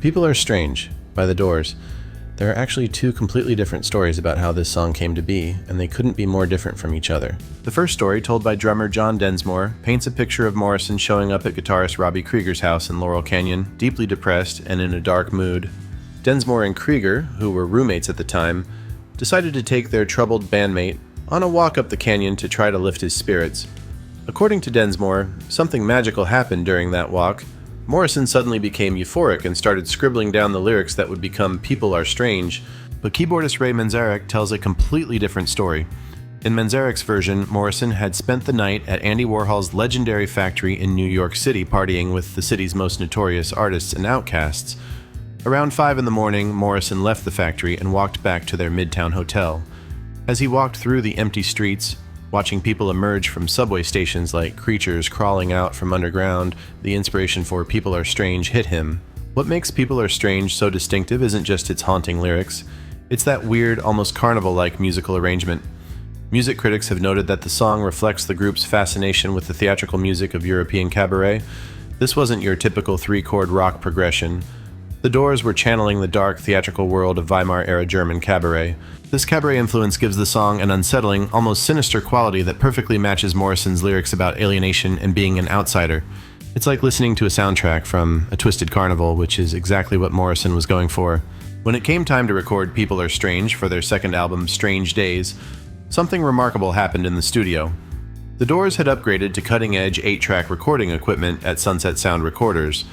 People Are Strange by The Doors. There are actually two completely different stories about how this song came to be, and they couldn't be more different from each other. The first story, told by drummer John Densmore, paints a picture of Morrison showing up at guitarist Robbie Krieger's house in Laurel Canyon, deeply depressed and in a dark mood. Densmore and Krieger, who were roommates at the time, decided to take their troubled bandmate on a walk up the canyon to try to lift his spirits. According to Densmore, something magical happened during that walk. Morrison suddenly became euphoric and started scribbling down the lyrics that would become People Are Strange, but keyboardist Ray Manzarek tells a completely different story. In Manzarek's version, Morrison had spent the night at Andy Warhol's legendary factory in New York City partying with the city's most notorious artists and outcasts. Around 5 in the morning, Morrison left the factory and walked back to their Midtown hotel. As he walked through the empty streets, watching people emerge from subway stations like creatures crawling out from underground, the inspiration for People Are Strange hit him. What makes People Are Strange so distinctive isn't just its haunting lyrics, it's that weird, almost carnival-like musical arrangement. Music critics have noted that the song reflects the group's fascination with the theatrical music of European cabaret. This wasn't your typical 3-chord rock progression. The Doors were channeling the dark, theatrical world of Weimar-era German cabaret. This cabaret influence gives the song an unsettling, almost sinister quality that perfectly matches Morrison's lyrics about alienation and being an outsider. It's like listening to a soundtrack from A Twisted Carnival, which is exactly what Morrison was going for. When it came time to record People Are Strange for their second album, Strange Days, something remarkable happened in the studio. The Doors had upgraded to cutting-edge 8-track recording equipment at Sunset Sound Recorders,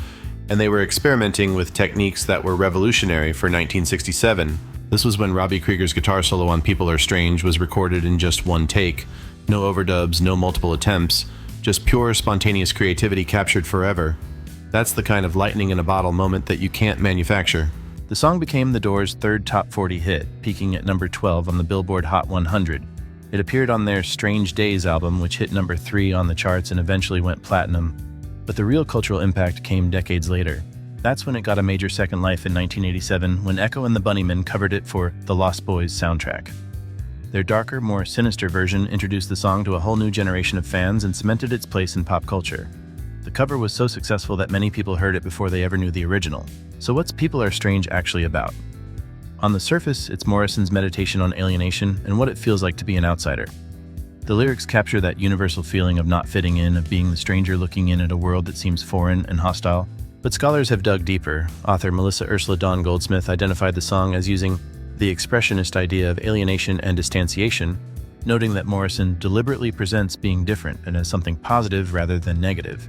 and they were experimenting with techniques that were revolutionary for 1967. This was when Robbie Krieger's guitar solo on People Are Strange was recorded in just one take. No overdubs, no multiple attempts, just pure, spontaneous creativity captured forever. That's the kind of lightning-in-a-bottle moment that you can't manufacture. The song became The Doors' third top 40 hit, peaking at number 12 on the Billboard Hot 100. It appeared on their Strange Days album, which hit number 3 on the charts and eventually went platinum. But the real cultural impact came decades later. That's when it got a major second life in 1987, when Echo and the Bunnymen covered it for The Lost Boys soundtrack. Their darker, more sinister version introduced the song to a whole new generation of fans and cemented its place in pop culture. The cover was so successful that many people heard it before they ever knew the original. So what's People Are Strange actually about? On the surface, it's Morrison's meditation on alienation and what it feels like to be an outsider. The lyrics capture that universal feeling of not fitting in, of being the stranger looking in at a world that seems foreign and hostile. But scholars have dug deeper. Author Melissa Ursula Dawn Goldsmith identified the song as using the expressionist idea of alienation and distanciation, noting that Morrison deliberately presents being different and as something positive rather than negative.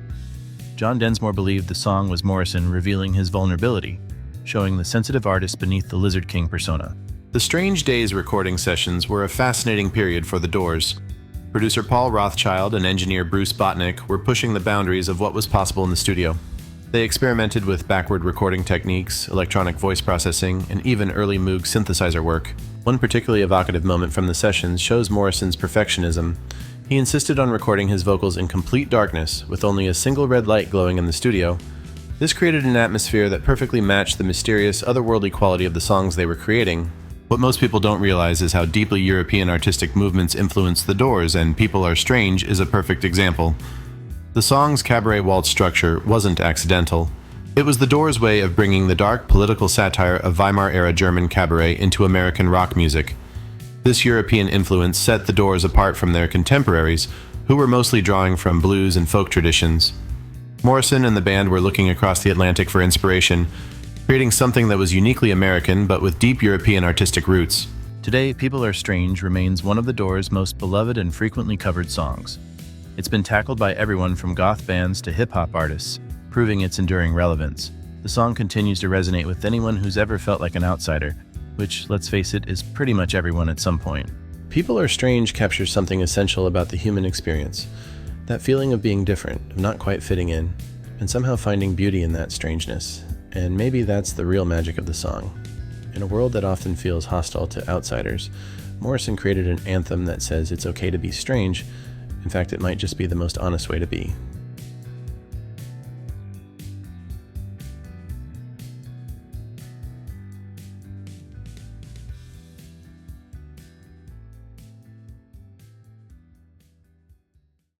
John Densmore believed the song was Morrison revealing his vulnerability, showing the sensitive artist beneath the Lizard King persona. The Strange Days recording sessions were a fascinating period for The Doors. Producer Paul Rothchild and engineer Bruce Botnick were pushing the boundaries of what was possible in the studio. They experimented with backward recording techniques, electronic voice processing, and even early Moog synthesizer work. One particularly evocative moment from the sessions shows Morrison's perfectionism. He insisted on recording his vocals in complete darkness, with only a single red light glowing in the studio. This created an atmosphere that perfectly matched the mysterious, otherworldly quality of the songs they were creating. What most people don't realize is how deeply European artistic movements influenced The Doors, and People Are Strange is a perfect example. The song's cabaret waltz structure wasn't accidental. It was The Doors' way of bringing the dark political satire of Weimar-era German cabaret into American rock music. This European influence set The Doors apart from their contemporaries, who were mostly drawing from blues and folk traditions. Morrison and the band were looking across the Atlantic for inspiration, creating something that was uniquely American but with deep European artistic roots. Today, People Are Strange remains one of The Doors' most beloved and frequently covered songs. It's been tackled by everyone from goth bands to hip-hop artists, proving its enduring relevance. The song continues to resonate with anyone who's ever felt like an outsider, which, let's face it, is pretty much everyone at some point. People Are Strange captures something essential about the human experience. That feeling of being different, of not quite fitting in, and somehow finding beauty in that strangeness. And maybe that's the real magic of the song. In a world that often feels hostile to outsiders, Morrison created an anthem that says it's okay to be strange. In fact, it might just be the most honest way to be.